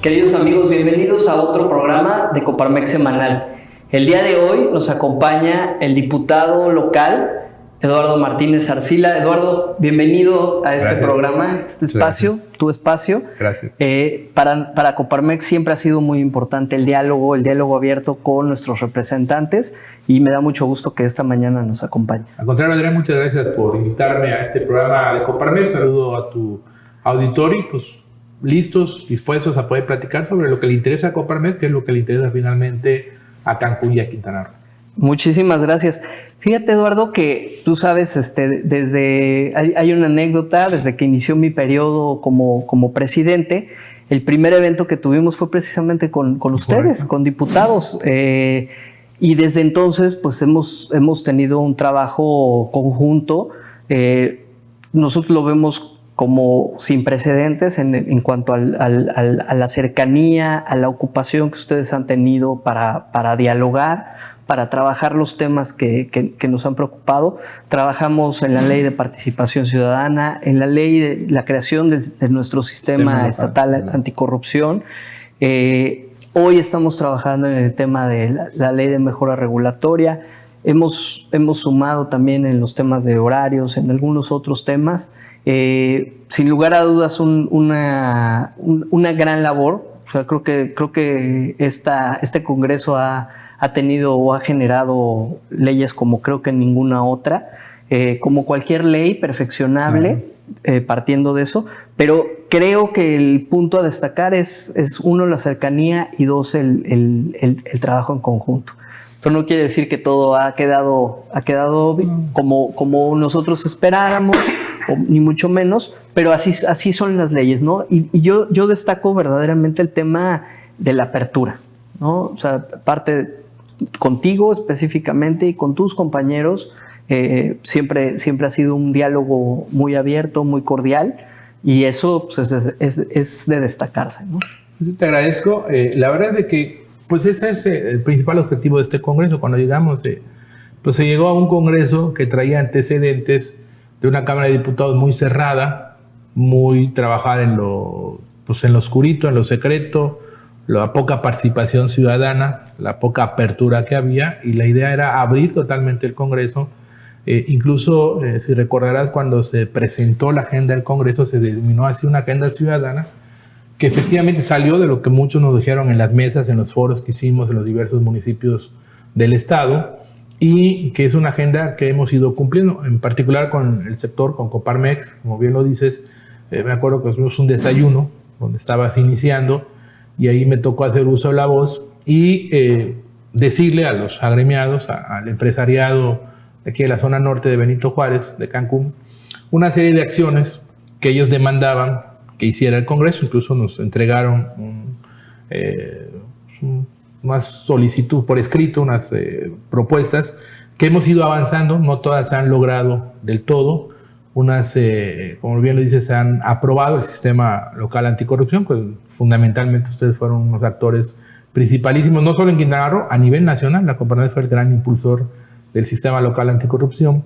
Queridos amigos, bienvenidos a otro programa de Coparmex Semanal. El día de hoy nos acompaña el diputado local, Eduardo Martínez Arcila. Eduardo, bienvenido a este programa, este espacio, tu espacio. Gracias. Para Coparmex siempre ha sido muy importante el diálogo abierto con nuestros representantes y me da mucho gusto que esta mañana nos acompañes. Al contrario, Adrián, muchas gracias por invitarme a este programa de Coparmex. Saludo a tu auditorio y pues listos, dispuestos a poder platicar sobre lo que le interesa a Coparmex, que es lo que le interesa finalmente a Cancún y a Quintana Roo. Muchísimas gracias. Fíjate, Eduardo, que tú sabes, hay una anécdota desde que inició mi periodo como presidente. El primer evento que tuvimos fue precisamente con ustedes, con diputados. Y desde entonces, pues hemos tenido un trabajo conjunto. Nosotros lo vemos como sin precedentes en cuanto a la cercanía, a la ocupación que ustedes han tenido para dialogar, para trabajar los temas que nos han preocupado. Trabajamos en la ley de participación ciudadana, en la ley de la creación de nuestro sistema estatal anticorrupción. Hoy estamos trabajando en el tema de la ley de mejora regulatoria. Hemos sumado también en los temas de horarios, en algunos otros temas. Sin lugar a dudas, una gran labor. O sea, creo que este Congreso ha tenido o ha generado leyes como creo que ninguna otra, como cualquier ley perfeccionable, partiendo de eso, pero creo que el punto a destacar es uno, la cercanía, y dos, el trabajo en conjunto. Esto no quiere decir que todo ha quedado como nosotros esperáramos, ni mucho menos, pero así son las leyes, ¿no? Y yo destaco verdaderamente el tema de la apertura, ¿no? O sea, parte contigo específicamente y con tus compañeros, siempre ha sido un diálogo muy abierto, muy cordial, y eso pues, es de destacarse, ¿no? Te agradezco. La verdad es que pues ese es el principal objetivo de este Congreso. Cuando llegamos, pues se llegó a un Congreso que traía antecedentes de una Cámara de Diputados muy cerrada, muy trabajada en lo oscurito, en lo secreto, la poca participación ciudadana, la poca apertura que había, y la idea era abrir totalmente el Congreso. Incluso, si recordarás, cuando se presentó la agenda del Congreso, se denominó así una agenda ciudadana, que efectivamente salió de lo que muchos nos dijeron en las mesas, en los foros que hicimos en los diversos municipios del estado, y que es una agenda que hemos ido cumpliendo, en particular con el sector, con Coparmex, como bien lo dices. Me acuerdo que tuvimos un desayuno donde estabas iniciando, y ahí me tocó hacer uso de la voz y decirle a los agremiados, al empresariado de aquí de la zona norte de Benito Juárez, de Cancún, una serie de acciones que ellos demandaban que hiciera el Congreso. Incluso nos entregaron una solicitud por escrito, unas propuestas que hemos ido avanzando. No todas se han logrado del todo. Unas, como bien lo dices, se han aprobado. El sistema local anticorrupción, pues fundamentalmente ustedes fueron unos actores principalísimos, no solo en Quintana Roo, a nivel nacional. La Coparmex fue el gran impulsor del sistema local anticorrupción.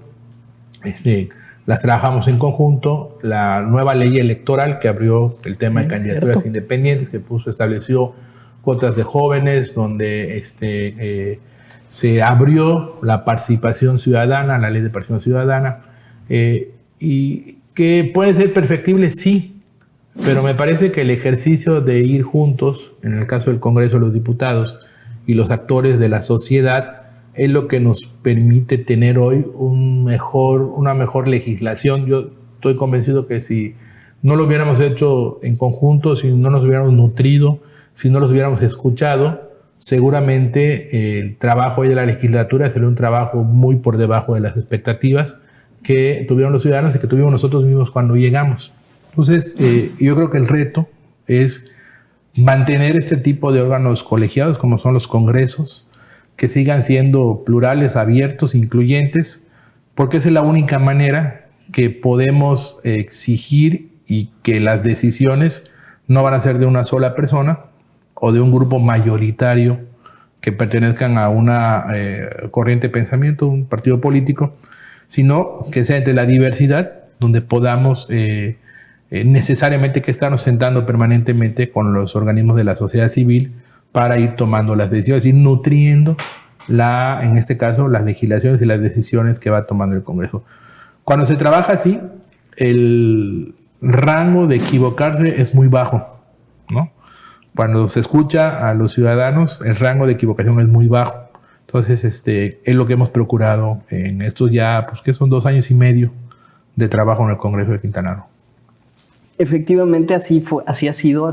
Las trabajamos en conjunto. La nueva ley electoral que abrió el tema de candidaturas independientes, que estableció cuotas de jóvenes, donde se abrió la participación ciudadana, la ley de participación ciudadana, y que puede ser perfectible, sí, pero me parece que el ejercicio de ir juntos, en el caso del Congreso de los Diputados y los actores de la sociedad, es lo que nos permite tener hoy una mejor legislación. Yo estoy convencido que si no lo hubiéramos hecho en conjunto, si no nos hubiéramos nutrido, si no los hubiéramos escuchado, seguramente el trabajo hoy de la legislatura sería un trabajo muy por debajo de las expectativas que tuvieron los ciudadanos y que tuvimos nosotros mismos cuando llegamos. Entonces, yo creo que el reto es mantener este tipo de órganos colegiados, como son los congresos, que sigan siendo plurales, abiertos, incluyentes, porque esa es la única manera que podemos exigir y que las decisiones no van a ser de una sola persona o de un grupo mayoritario que pertenezcan a una corriente de pensamiento, un partido político, sino que sea entre la diversidad, donde podamos necesariamente que estarnos sentando permanentemente con los organismos de la sociedad civil para ir tomando las decisiones y nutriendo en este caso, las legislaciones y las decisiones que va tomando el Congreso. Cuando se trabaja así, el rango de equivocarse es muy bajo, ¿no? Cuando se escucha a los ciudadanos, el rango de equivocación es muy bajo. Entonces, es lo que hemos procurado en estos ya, pues que son 2 años y medio de trabajo en el Congreso de Quintana Roo. Efectivamente, así ha sido,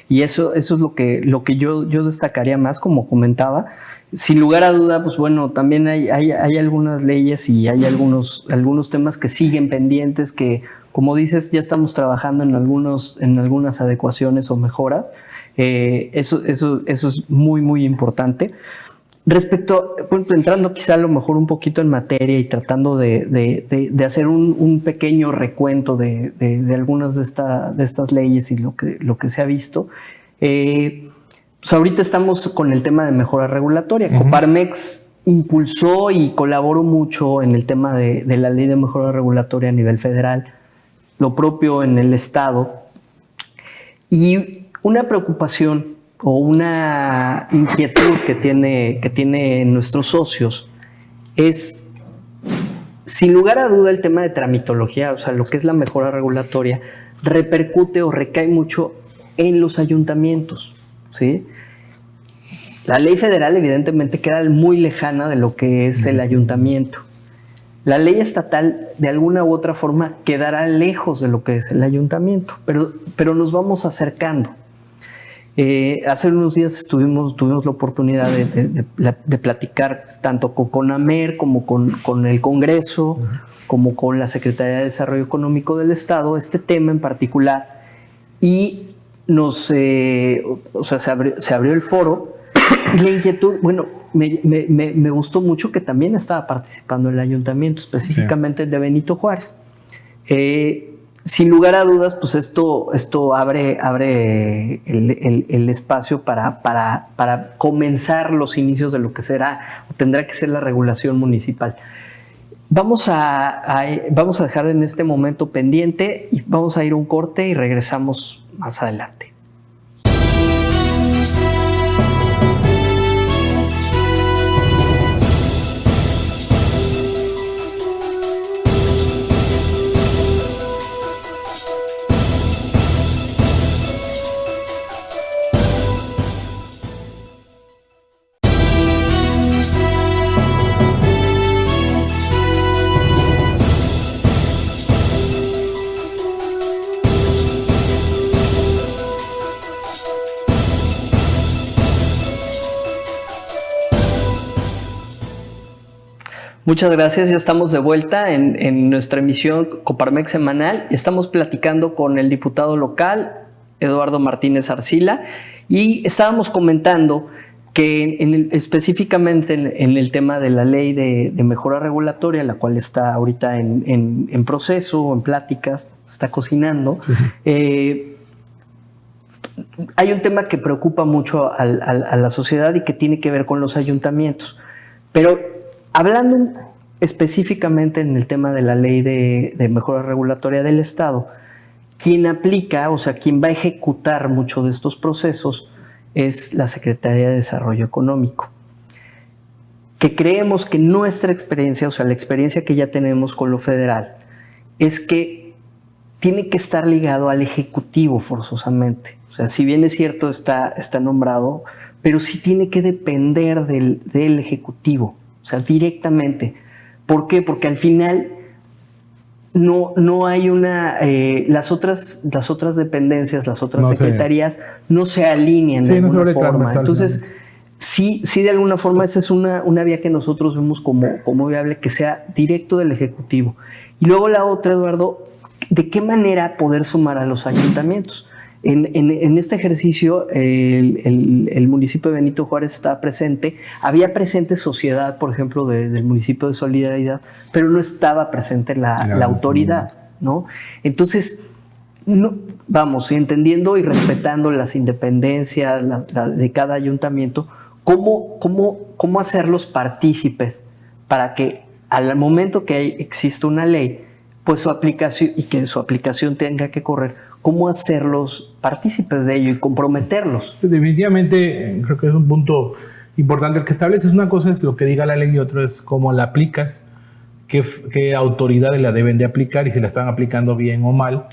y eso es lo que yo destacaría más, como comentaba. Sin lugar a duda, pues bueno, también hay algunas leyes y hay algunos temas que siguen pendientes, que, como dices, ya estamos trabajando en algunas adecuaciones o mejoras. Eso es muy, muy importante. Respecto, bueno, entrando quizá a lo mejor un poquito en materia y tratando de hacer un pequeño recuento de algunas de estas leyes y lo que se ha visto, pues ahorita estamos con el tema de mejora regulatoria. Coparmex impulsó y colaboró mucho en el tema de la ley de mejora regulatoria a nivel federal, lo propio en el estado, y una preocupación o una inquietud que tienen nuestros socios es, sin lugar a duda, el tema de tramitología, o sea, lo que es la mejora regulatoria, repercute o recae mucho en los ayuntamientos, ¿sí? La ley federal evidentemente queda muy lejana de lo que es el ayuntamiento. La ley estatal, de alguna u otra forma, quedará lejos de lo que es el ayuntamiento, pero nos vamos acercando. Hace unos días tuvimos la oportunidad de platicar tanto con CONAMER como con el Congreso, como con la Secretaría de Desarrollo Económico del Estado, este tema en particular, y se abrió el foro, y la inquietud, bueno, me gustó mucho que también estaba participando el ayuntamiento, específicamente el de Benito Juárez. Sin lugar a dudas, pues esto abre el espacio para comenzar los inicios de lo que será o tendrá que ser la regulación municipal. Vamos a dejar en este momento pendiente y vamos a ir a un corte y regresamos más adelante. Muchas gracias, ya estamos de vuelta en nuestra emisión Coparmex semanal. Estamos platicando con el diputado local, Eduardo Martínez Arcila, y estábamos comentando que específicamente en el tema de la ley de mejora regulatoria, la cual está ahorita en proceso, en pláticas, está cocinando, sí. Hay un tema que preocupa mucho a la sociedad y que tiene que ver con los ayuntamientos, pero hablando específicamente en el tema de la ley de mejora regulatoria del Estado, quien aplica, o sea, quien va a ejecutar mucho de estos procesos es la Secretaría de Desarrollo Económico. Que creemos que nuestra experiencia, o sea, la experiencia que ya tenemos con lo federal, es que tiene que estar ligado al Ejecutivo forzosamente. O sea, si bien es cierto, está nombrado, pero sí tiene que depender del Ejecutivo. O sea, directamente. ¿Por qué? Porque al final no hay las otras dependencias, las otras secretarías no se alinean de alguna forma. Entonces, sí, de alguna forma esa es una vía que nosotros vemos como viable, que sea directo del Ejecutivo. Y luego la otra, Eduardo, ¿de qué manera poder sumar a los ayuntamientos? En este ejercicio, el municipio de Benito Juárez estaba presente. Había presente sociedad, por ejemplo, del municipio de Solidaridad, pero no estaba presente la autoridad, ¿no? Entonces, vamos, entendiendo y respetando las independencias de cada ayuntamiento, ¿cómo hacerlos partícipes para que al momento que exista una ley pues su aplicación y que su aplicación tenga que correr, ¿cómo hacerlos partícipes de ello y comprometerlos? Definitivamente creo que es un punto importante. El que estableces una cosa es lo que diga la ley y otro es cómo la aplicas, qué autoridades la deben de aplicar y si la están aplicando bien o mal.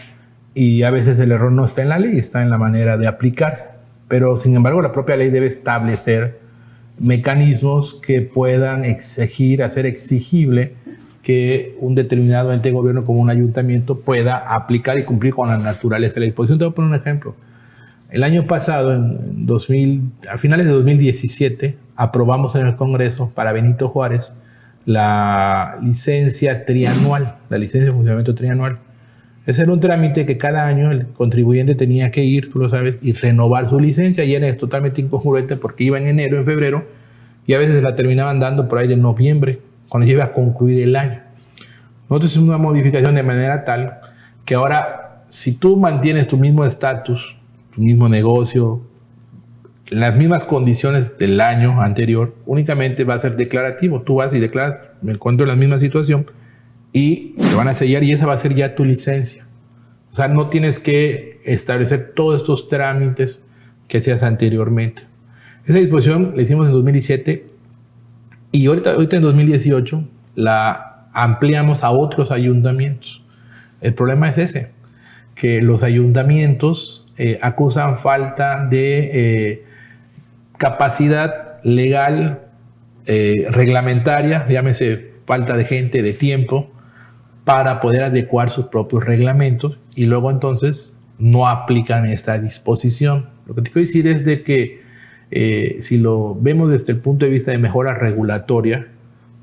Y a veces el error no está en la ley, está en la manera de aplicarse. Pero sin embargo la propia ley debe establecer mecanismos que puedan exigir, hacer exigible que un determinado ente de gobierno como un ayuntamiento pueda aplicar y cumplir con la naturaleza de la disposición. Te voy a poner un ejemplo. El año pasado, a finales de 2017, aprobamos en el Congreso para Benito Juárez la licencia trianual, la licencia de funcionamiento trianual. Ese era un trámite que cada año el contribuyente tenía que ir, tú lo sabes, y renovar su licencia, y era totalmente incongruente porque iba en enero, en febrero, y a veces la terminaban dando por ahí de noviembre, cuando ya iba a concluir el año. Nosotros hicimos una modificación de manera tal que ahora, si tú mantienes tu mismo estatus, tu mismo negocio, las mismas condiciones del año anterior, únicamente va a ser declarativo. Tú vas y declaras, me encuentro en la misma situación, y te van a sellar y esa va a ser ya tu licencia. O sea, no tienes que establecer todos estos trámites que hacías anteriormente. Esa disposición la hicimos en 2017 y ahorita en 2018 la ampliamos a otros ayuntamientos. El problema es ese, que los ayuntamientos acusan falta de capacidad legal, reglamentaria, llámese falta de gente, de tiempo, para poder adecuar sus propios reglamentos y luego entonces no aplican esta disposición. Lo que te quiero decir es de que si lo vemos desde el punto de vista de mejora regulatoria,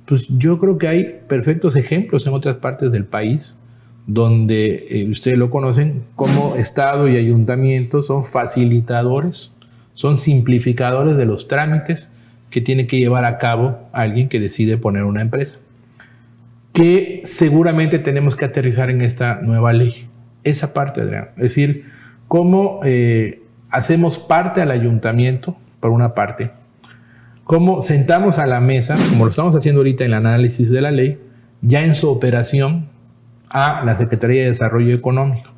pues yo creo que hay perfectos ejemplos en otras partes del país donde ustedes lo conocen como Estado y Ayuntamiento son facilitadores, son simplificadores de los trámites que tiene que llevar a cabo alguien que decide poner una empresa. Que seguramente tenemos que aterrizar en esta nueva ley. Esa parte, Adrián. Es decir, cómo hacemos parte al ayuntamiento, por una parte, cómo sentamos a la mesa, como lo estamos haciendo ahorita en el análisis de la ley, ya en su operación a la Secretaría de Desarrollo Económico,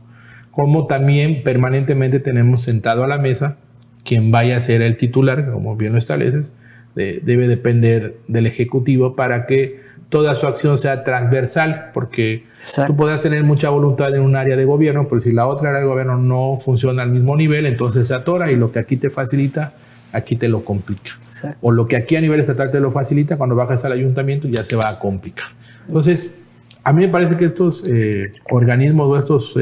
cómo también permanentemente tenemos sentado a la mesa quien vaya a ser el titular, como bien lo estableces, debe depender del Ejecutivo para que toda su acción sea transversal, porque tú podrás tener mucha voluntad en un área de gobierno, pero si la otra área de gobierno no funciona al mismo nivel, entonces se atora y lo que aquí te facilita, aquí te lo complica. Exacto. O lo que aquí a nivel estatal te lo facilita, cuando bajas al ayuntamiento ya se va a complicar. Sí. Entonces, a mí me parece que estos organismos o estos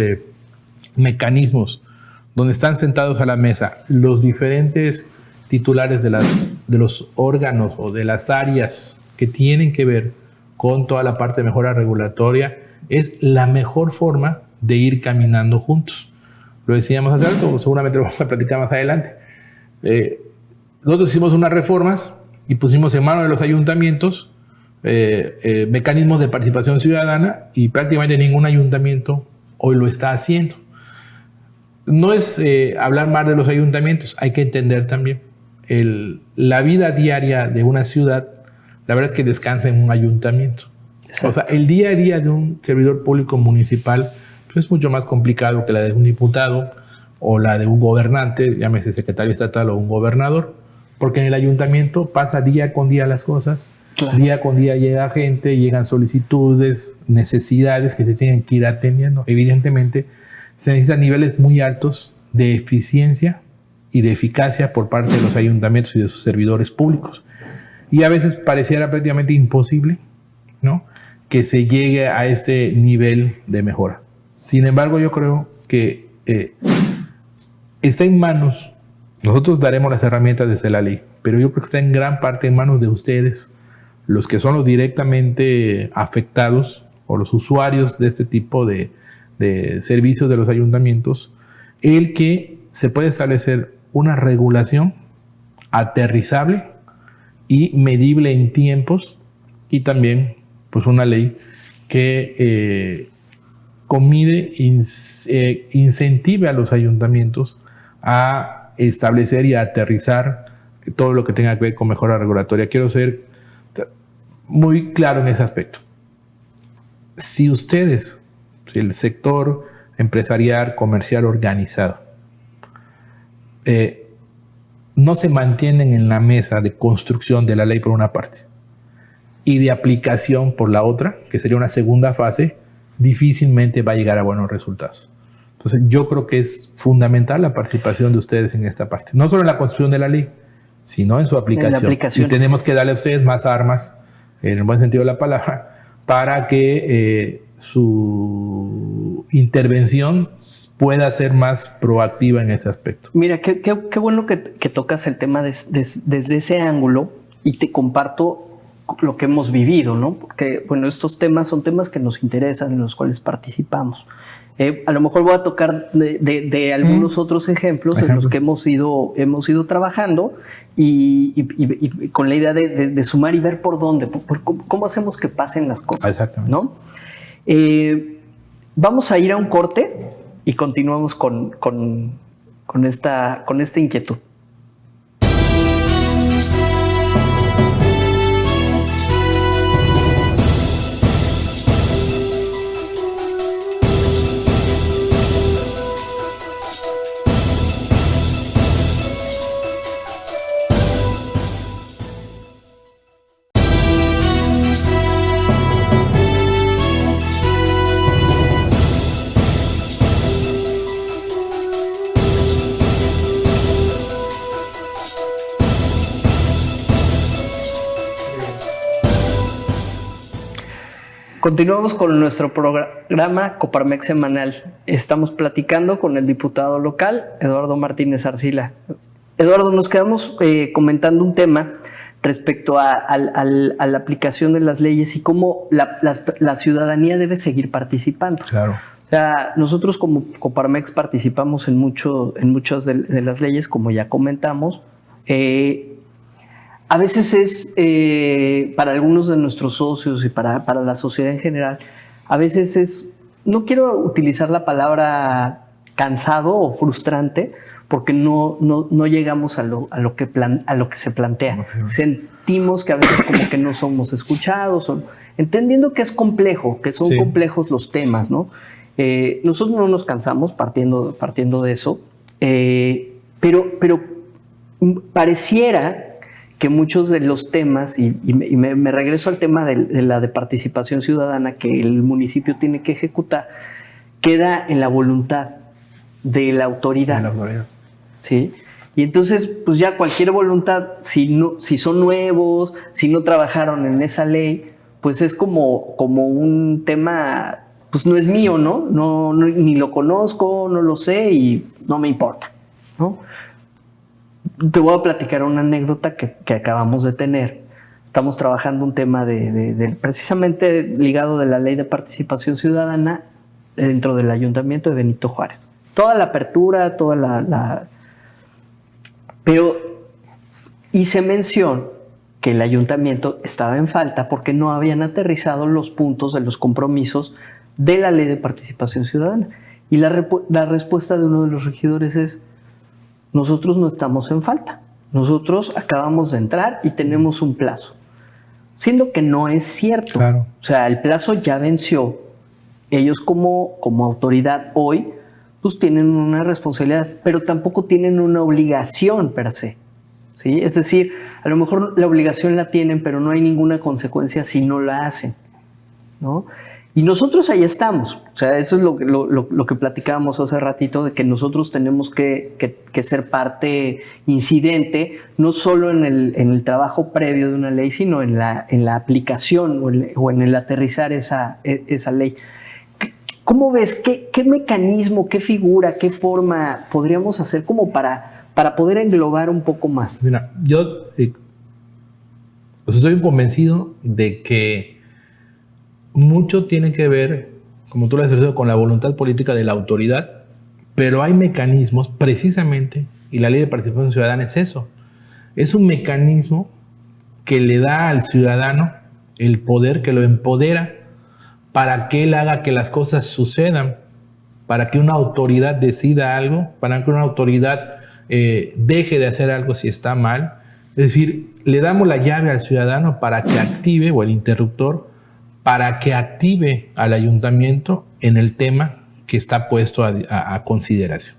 mecanismos donde están sentados a la mesa los diferentes titulares de los órganos o de las áreas que tienen que ver con toda la parte de mejora regulatoria, es la mejor forma de ir caminando juntos. Lo decíamos hace rato, seguramente lo vamos a platicar más adelante. Nosotros hicimos unas reformas y pusimos en manos de los ayuntamientos mecanismos de participación ciudadana y prácticamente ningún ayuntamiento hoy lo está haciendo. No es hablar mal de los ayuntamientos, hay que entender también la vida diaria de una ciudad. La verdad es que descansa en un ayuntamiento. Exacto. O sea, el día a día de un servidor público municipal pues, es mucho más complicado que la de un diputado o la de un gobernante, llámese secretario estatal o un gobernador, porque en el ayuntamiento pasa día con día las cosas, claro. Día con día llega gente, llegan solicitudes, necesidades que se tienen que ir atendiendo. Evidentemente, se necesitan niveles muy altos de eficiencia y de eficacia por parte de los ayuntamientos y de sus servidores públicos. Y a veces pareciera prácticamente imposible, ¿no?, que se llegue a este nivel de mejora. Sin embargo, yo creo que está en manos, nosotros daremos las herramientas desde la ley, pero yo creo que está en gran parte en manos de ustedes, los que son los directamente afectados o los usuarios de este tipo de servicios de los ayuntamientos, el que se puede establecer una regulación aterrizable y medible en tiempos, y también pues una ley que conmide, incentive a los ayuntamientos a establecer y a aterrizar todo lo que tenga que ver con mejora regulatoria. Quiero ser muy claro en ese aspecto. Si ustedes el sector empresarial, comercial organizado, no se mantienen en la mesa de construcción de la ley por una parte y de aplicación por la otra, que sería una segunda fase, difícilmente va a llegar a buenos resultados. Entonces yo creo que es fundamental la participación de ustedes en esta parte, no solo en la construcción de la ley, sino en su aplicación. Y tenemos que darle a ustedes más armas, en el buen sentido de la palabra, para que su intervención pueda ser más proactiva en ese aspecto. Mira, qué bueno que tocas el tema desde ese ángulo, y te comparto lo que hemos vivido, ¿no? Porque, bueno, estos temas son temas que nos interesan, en los cuales participamos. A lo mejor voy a tocar de algunos otros ejemplos en los que hemos ido trabajando y con la idea de sumar y ver por dónde, cómo hacemos que pasen las cosas. Exactamente. ¿No? Vamos a ir a un corte y continuamos con esta inquietud. Continuamos con nuestro programa Coparmex Semanal. Estamos platicando con el diputado local, Eduardo Martínez Arcila. Eduardo, nos quedamos comentando un tema respecto a la aplicación de las leyes y cómo la ciudadanía debe seguir participando. Claro. O sea, nosotros como Coparmex participamos en muchas de las leyes, como ya comentamos. A veces es, para algunos de nuestros socios y para la sociedad en general, a veces es, no quiero utilizar la palabra cansado o frustrante, porque no llegamos a lo que se plantea. Okay. Sentimos que a veces como que no somos escuchados, entendiendo que es complejo, que son complejos los temas, ¿no? Nosotros no nos cansamos partiendo de eso, pero pareciera que muchos de los temas, y me regreso al tema de la de participación ciudadana que el municipio tiene que ejecutar, queda en la voluntad de la autoridad. ¿Sí? Y entonces, pues ya cualquier voluntad, si son nuevos, si no trabajaron en esa ley, pues es como un tema, pues no es mío, ¿no? No, ni lo conozco, no lo sé y no me importa, ¿no? Te voy a platicar una anécdota que acabamos de tener. Estamos trabajando un tema precisamente ligado de la Ley de Participación Ciudadana dentro del Ayuntamiento de Benito Juárez. Toda la apertura, pero hice mención que el ayuntamiento estaba en falta porque no habían aterrizado los puntos de los compromisos de la Ley de Participación Ciudadana. Y la respuesta de uno de los regidores es: nosotros no estamos en falta. Nosotros acabamos de entrar y tenemos un plazo. Siendo que no es cierto. Claro. O sea, el plazo ya venció. Ellos como autoridad hoy, pues tienen una responsabilidad, pero tampoco tienen una obligación per se. ¿Sí? Es decir, a lo mejor la obligación la tienen, pero no hay ninguna consecuencia si no la hacen, ¿no? Y nosotros ahí estamos. O sea, eso es lo que platicábamos hace ratito, de que nosotros tenemos que ser parte incidente, no solo en el trabajo previo de una ley, sino en la aplicación o en el aterrizar esa ley. ¿Cómo ves? ¿Qué mecanismo, qué figura, qué forma podríamos hacer como para poder englobar un poco más? Mira, yo estoy convencido de que mucho tiene que ver, como tú lo has dicho, con la voluntad política de la autoridad, pero hay mecanismos precisamente, y la Ley de Participación Ciudadana es eso, es un mecanismo que le da al ciudadano el poder, que lo empodera para que él haga que las cosas sucedan, para que una autoridad decida algo, para que una autoridad deje de hacer algo si está mal. Es decir, le damos la llave al ciudadano para que active, o el interruptor, para que active al ayuntamiento en el tema que está puesto a consideración.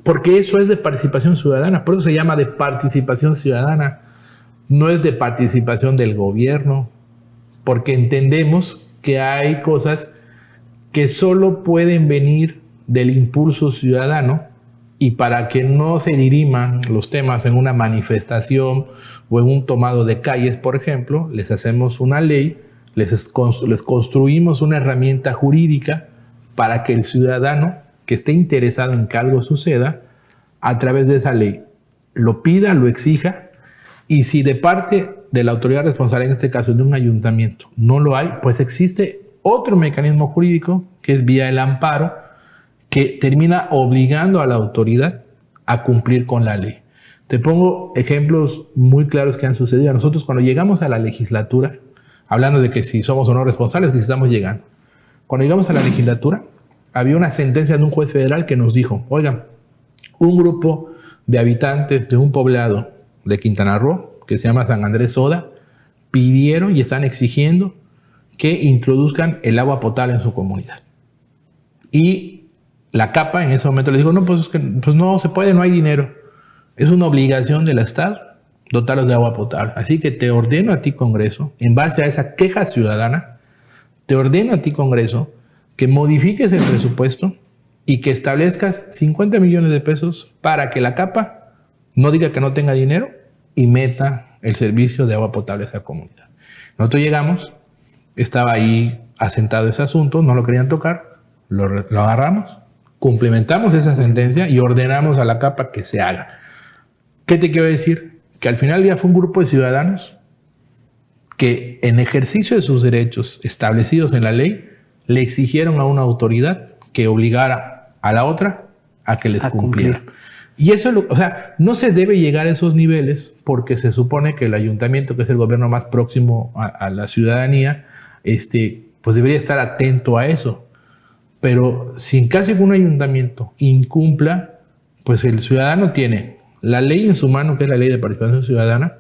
Porque eso es de participación ciudadana, por eso se llama de participación ciudadana, no es de participación del gobierno, porque entendemos que hay cosas que solo pueden venir del impulso ciudadano, y para que no se diriman los temas en una manifestación o en un tomado de calles, por ejemplo, les hacemos una ley, les construimos una herramienta jurídica para que el ciudadano que esté interesado en que algo suceda, a través de esa ley, lo pida, lo exija, y si de parte de la autoridad responsable, en este caso de un ayuntamiento, no lo hay, pues existe otro mecanismo jurídico, que es vía el amparo, que termina obligando a la autoridad a cumplir con la ley. Te pongo ejemplos muy claros que han sucedido. Nosotros cuando llegamos a la legislatura, hablando de que si somos o no responsables, que si estamos llegando, cuando llegamos a la legislatura, había una sentencia de un juez federal que nos dijo, oigan, un grupo de habitantes de un poblado de Quintana Roo, que se llama San Andrés Soda, pidieron y están exigiendo que introduzcan el agua potable en su comunidad. Y la CAPA en ese momento les dijo, no, pues no se puede, no hay dinero. Es una obligación del Estado dotarlos de agua potable. Así que te ordeno a ti, Congreso, en base a esa queja ciudadana, te ordeno a ti, Congreso, que modifiques el presupuesto y que establezcas 50 millones de pesos para que la CAPA no diga que no tenga dinero y meta el servicio de agua potable a esa comunidad. Nosotros llegamos, estaba ahí asentado ese asunto, no lo querían tocar, lo agarramos, cumplimentamos esa sentencia y ordenamos a la CAPA que se haga. ¿Qué te quiero decir? Que al final ya fue un grupo de ciudadanos que en ejercicio de sus derechos establecidos en la ley le exigieron a una autoridad que obligara a la otra a que les cumpliera. Y eso, o sea, no se debe llegar a esos niveles porque se supone que el ayuntamiento, que es el gobierno más próximo a la ciudadanía, pues debería estar atento a eso. Pero si en caso de que un ayuntamiento incumpla, pues el ciudadano tiene la ley en su mano, que es la ley de participación ciudadana,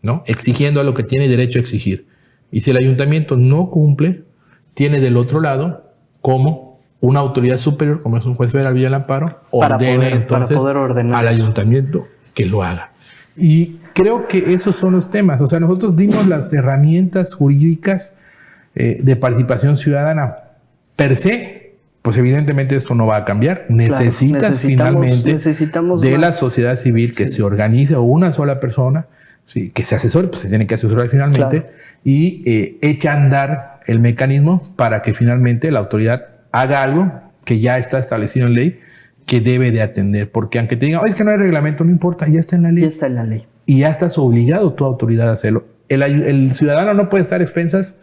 ¿no? Exigiendo a lo que tiene derecho a exigir. Y si el ayuntamiento no cumple, tiene del otro lado como una autoridad superior, como es un juez federal vía el amparo, ordene para poder ordenar al ayuntamiento que lo haga. Y creo que esos son los temas. O sea, nosotros dimos las herramientas jurídicas de participación ciudadana per se. Pues evidentemente esto no va a cambiar. Necesitamos finalmente de la sociedad civil que se organice, o una sola persona, sí, que se asesore, pues se tiene que asesorar finalmente, y eche a andar el mecanismo para que finalmente la autoridad haga algo que ya está establecido en ley, que debe de atender. Porque aunque te digan, es que no hay reglamento, no importa, ya está en la ley. Ya está en la ley. Y ya estás obligado tu autoridad a hacerlo. El ciudadano no puede estar a expensas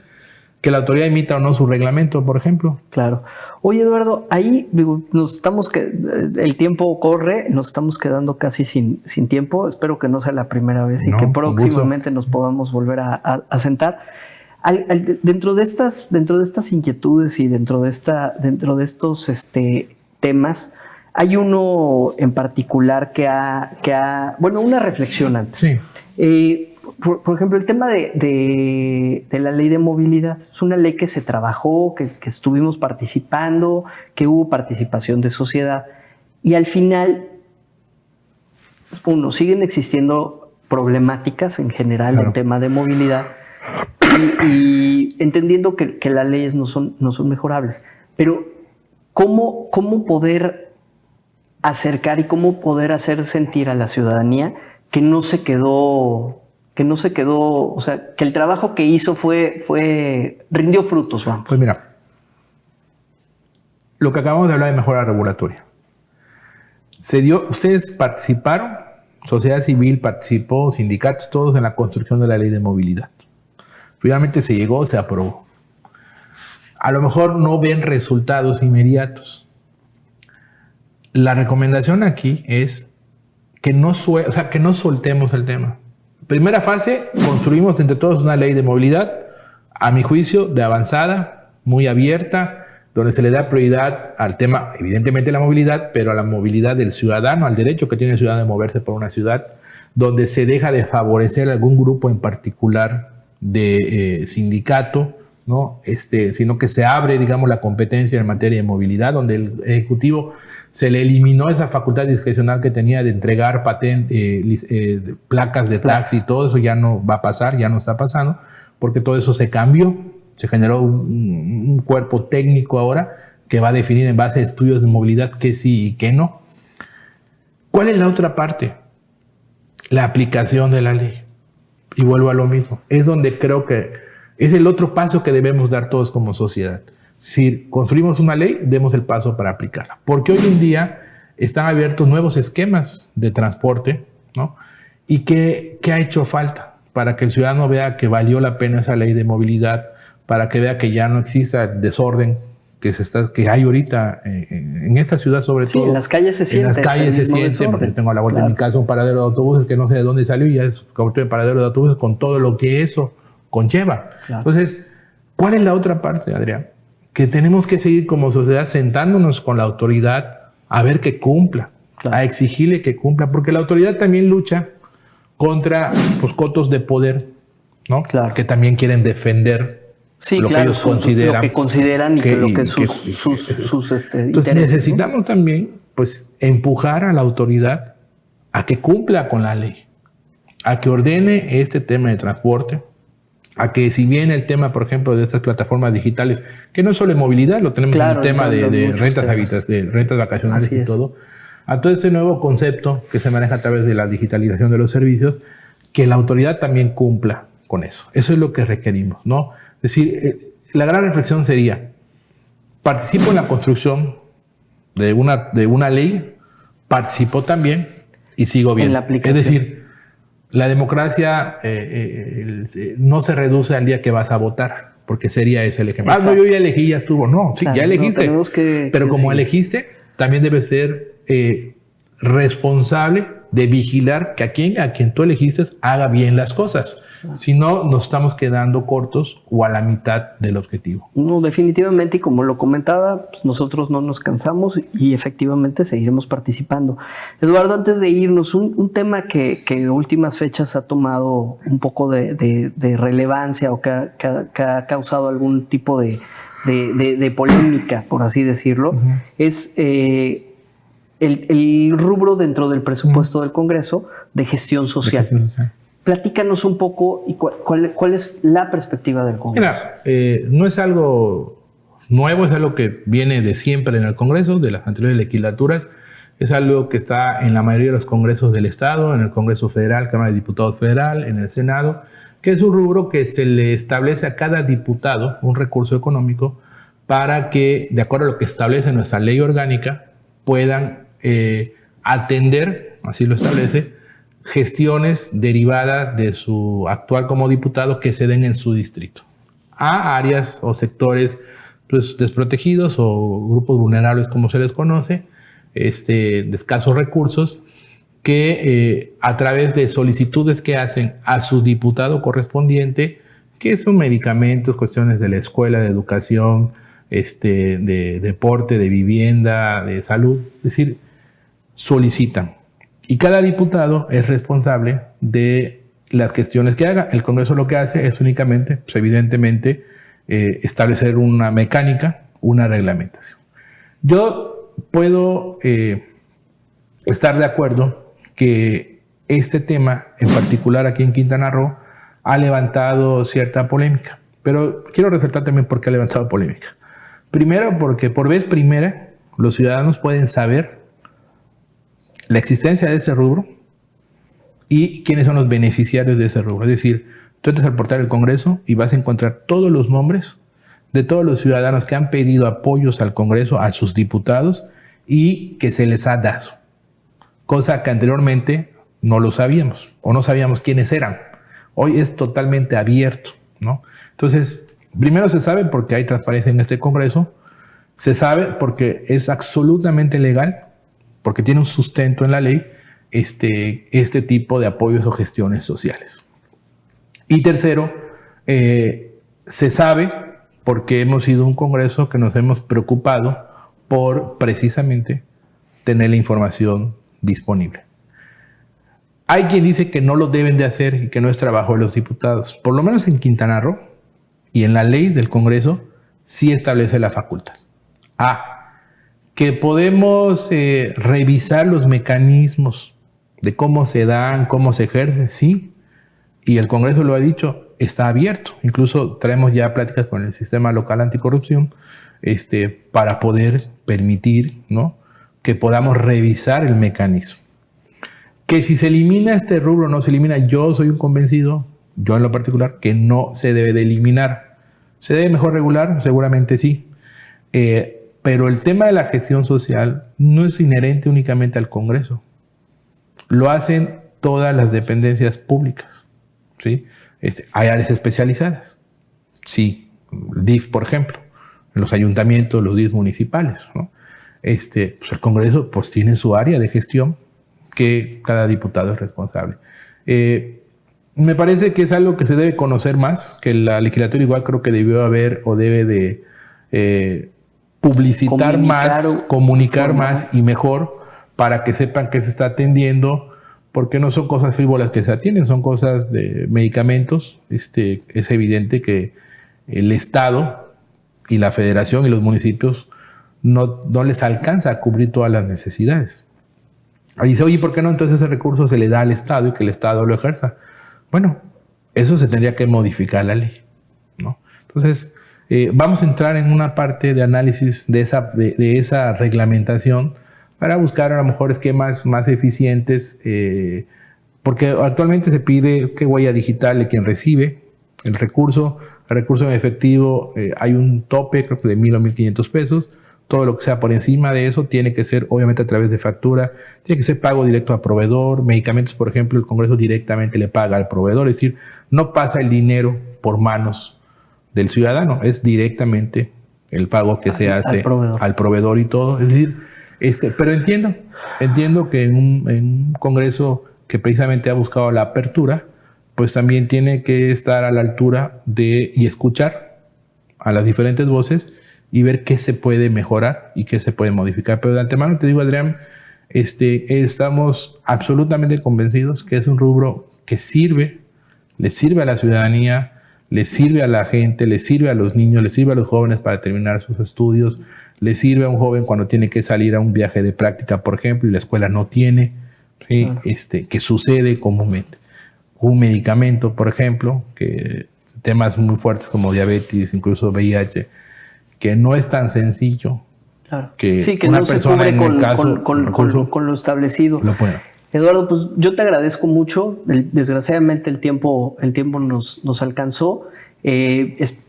que la autoridad emita o no su reglamento, por ejemplo. Claro. Oye, Eduardo, ahí digo, el tiempo corre, nos estamos quedando casi sin tiempo. Espero que no sea la primera vez y que próximamente nos podamos volver a sentar. Dentro de estas inquietudes y dentro de estos temas, hay uno en particular que ha una reflexión antes. Sí. Por ejemplo, el tema de la ley de movilidad. Es una ley que se trabajó, que estuvimos participando, que hubo participación de sociedad. Y al final, siguen existiendo problemáticas en general en tema de movilidad. Y entendiendo que las leyes no son mejorables. Pero, ¿cómo poder acercar y cómo poder hacer sentir a la ciudadanía que no se quedó, o sea, que el trabajo que hizo rindió frutos, vamos? Pues mira, lo que acabamos de hablar de mejora regulatoria. Ustedes participaron, sociedad civil participó, sindicatos, todos en la construcción de la ley de movilidad. Finalmente se llegó, se aprobó. A lo mejor no ven resultados inmediatos. La recomendación aquí es que no soltemos el tema. Primera fase, construimos entre todos una ley de movilidad, a mi juicio, de avanzada, muy abierta, donde se le da prioridad al tema, evidentemente la movilidad, pero a la movilidad del ciudadano, al derecho que tiene el ciudadano de moverse por una ciudad, donde se deja de favorecer a algún grupo en particular de sindicato, ¿no? Sino que se abre, digamos, la competencia en materia de movilidad, donde el Ejecutivo se le eliminó esa facultad discrecional que tenía de entregar placas de taxi, y todo eso ya no va a pasar, ya no está pasando, porque todo eso se cambió, se generó un cuerpo técnico ahora que va a definir en base a estudios de movilidad qué sí y qué no. ¿Cuál es la otra parte? La aplicación de la ley. Y vuelvo a lo mismo. Es donde creo que es el otro paso que debemos dar todos como sociedad. Si construimos una ley, demos el paso para aplicarla. Porque hoy en día están abiertos nuevos esquemas de transporte, ¿no? ¿Y qué ha hecho falta? Para que el ciudadano vea que valió la pena esa ley de movilidad, para que vea que ya no exista el desorden que hay ahorita en esta ciudad, sobre todo. En las calles se siente. En las calles se siente, porque tengo a la vuelta de mi casa un paradero de autobuses que no sé de dónde salió, y ya es un paradero de autobuses con todo lo que eso conlleva. Claro. Entonces, ¿cuál es la otra parte, Adrián? Que tenemos que seguir como sociedad sentándonos con la autoridad a ver que cumpla, claro, a exigirle que cumpla, porque la autoridad también lucha contra pues, cotos de poder, ¿no? Claro. Que también quieren defender lo que ellos consideran. Lo que consideran y lo que sus entonces intereses, necesitamos, ¿no? también pues, empujar a la autoridad a que cumpla con la ley, a que ordene este tema de transporte, a que si bien el tema, por ejemplo, de estas plataformas digitales, que no es solo de movilidad, lo tenemos en el tema de rentas vacacionales y todo, a todo este nuevo concepto que se maneja a través de la digitalización de los servicios, que la autoridad también cumpla con eso. Eso es lo que requerimos, ¿no? Es decir, la gran reflexión sería, participo en la construcción de una ley, participo también y sigo bien. Es decir, la democracia no se reduce al día que vas a votar, porque sería ese el ejemplo. No, yo ya elegí, ya estuvo. No, sí, claro, ya elegiste. No, pero como elegiste, también debes ser responsable de vigilar que a quien tú elegiste haga bien las cosas. Si no, nos estamos quedando cortos o a la mitad del objetivo. No, definitivamente, y como lo comentaba, pues nosotros no nos cansamos y efectivamente seguiremos participando. Eduardo, antes de irnos, un tema que en últimas fechas ha tomado un poco de relevancia o que ha causado algún tipo de polémica, por así decirlo, es el rubro dentro del presupuesto del Congreso de gestión social. Platícanos un poco y cuál es la perspectiva del Congreso. Mira, no es algo nuevo, es algo que viene de siempre en el Congreso, de las anteriores legislaturas. Es algo que está en la mayoría de los congresos del Estado, en el Congreso Federal, Cámara de Diputados Federal, en el Senado, que es un rubro que se le establece a cada diputado un recurso económico para que, de acuerdo a lo que establece nuestra ley orgánica, puedan atender, así lo establece, gestiones derivadas de su actuar como diputado que se den en su distrito a áreas o sectores pues, desprotegidos o grupos vulnerables, como se les conoce, de escasos recursos, que a través de solicitudes que hacen a su diputado correspondiente, que son medicamentos, cuestiones de la escuela, de educación, de deporte, de vivienda, de salud, es decir, solicitan. Y cada diputado es responsable de las gestiones que haga. El Congreso lo que hace es únicamente, pues evidentemente, establecer una mecánica, una reglamentación. Yo puedo estar de acuerdo que este tema, en particular aquí en Quintana Roo, ha levantado cierta polémica. Pero quiero resaltar también por qué ha levantado polémica. Primero, porque por vez primera los ciudadanos pueden saber la existencia de ese rubro y quiénes son los beneficiarios de ese rubro. Es decir, tú entras al portal del Congreso y vas a encontrar todos los nombres de todos los ciudadanos que han pedido apoyos al Congreso, a sus diputados, y que se les ha dado. Cosa que anteriormente no lo sabíamos, o no sabíamos quiénes eran. Hoy es totalmente abierto, ¿no? Entonces, primero se sabe porque hay transparencia en este Congreso, se sabe porque es absolutamente legal, porque tiene un sustento en la ley, este tipo de apoyos o gestiones sociales. Y tercero, se sabe porque hemos sido un Congreso que nos hemos preocupado por precisamente tener la información disponible. Hay quien dice que no lo deben de hacer y que no es trabajo de los diputados. Por lo menos en Quintana Roo y en la ley del Congreso sí establece la facultad. Que podemos revisar los mecanismos de cómo se dan, cómo se ejercen, sí. Y el Congreso lo ha dicho, está abierto. Incluso traemos ya pláticas con el sistema local anticorrupción para poder permitir, ¿no?, que podamos revisar el mecanismo. Que si se elimina este rubro o no se elimina, yo soy un convencido, yo en lo particular, que no se debe de eliminar. ¿Se debe mejor regular? Seguramente sí. Pero el tema de la gestión social no es inherente únicamente al Congreso. Lo hacen todas las dependencias públicas, ¿sí? Hay áreas especializadas. Sí, el DIF, por ejemplo, en los ayuntamientos, los DIF municipales, ¿no? Pues el Congreso pues tiene su área de gestión que cada diputado es responsable. Me parece que es algo que se debe conocer más, que la legislatura igual creo que debió haber o debe de publicitar más, comunicar más y mejor para que sepan que se está atendiendo, porque no son cosas frívolas que se atienden, son cosas de medicamentos. Es evidente que el Estado y la Federación y los municipios no les alcanza a cubrir todas las necesidades. Ahí dice, oye, ¿por qué no entonces ese recurso se le da al Estado y que el Estado lo ejerza? Bueno, eso se tendría que modificar la ley, ¿no? Entonces, vamos a entrar en una parte de análisis de esa reglamentación para buscar a lo mejor esquemas más eficientes, porque actualmente se pide que huella digital de quien recibe el recurso en efectivo. Hay un tope, creo que de 1,000 o 1,500 pesos. Todo lo que sea por encima de eso tiene que ser obviamente a través de factura, tiene que ser pago directo a proveedor. Medicamentos, por ejemplo, el Congreso directamente le paga al proveedor, es decir, no pasa el dinero por manos del ciudadano, es directamente el pago que se hace al proveedor y todo. Es decir, pero entiendo que en un Congreso que precisamente ha buscado la apertura, pues también tiene que estar a la altura y escuchar a las diferentes voces y ver qué se puede mejorar y qué se puede modificar. Pero de antemano te digo, Adrián, estamos absolutamente convencidos que es un rubro que le sirve a la ciudadanía, le sirve a la gente, le sirve a los niños, le sirve a los jóvenes para terminar sus estudios, le sirve a un joven cuando tiene que salir a un viaje de práctica, por ejemplo, y la escuela no tiene, ¿sí? Que sucede comúnmente. Un medicamento, por ejemplo, que temas muy fuertes como diabetes, incluso VIH, que no es tan sencillo. Claro. Que una no persona se cubre con lo establecido. Lo puede. Eduardo, pues yo te agradezco mucho. Desgraciadamente el tiempo nos alcanzó.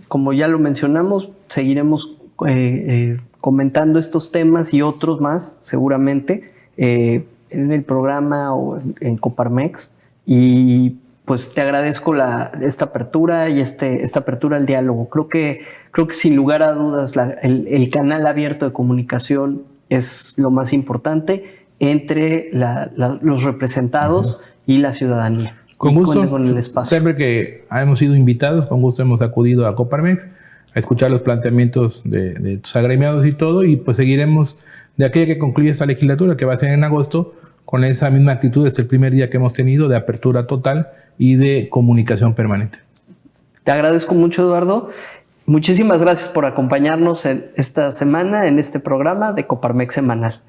Como ya lo mencionamos, seguiremos comentando estos temas y otros más, seguramente, en el programa o en Coparmex. Y pues te agradezco esta apertura y esta apertura al diálogo. Creo que sin lugar a dudas el canal abierto de comunicación es lo más importante entre los representados y la ciudadanía. Con gusto, con el espacio. Siempre que hemos sido invitados, con gusto hemos acudido a Coparmex a escuchar los planteamientos de tus agremiados y todo, y pues seguiremos de aquella que concluye esta legislatura, que va a ser en agosto, con esa misma actitud desde el primer día que hemos tenido de apertura total y de comunicación permanente. Te agradezco mucho, Eduardo. Muchísimas gracias por acompañarnos esta semana en este programa de Coparmex Semanal.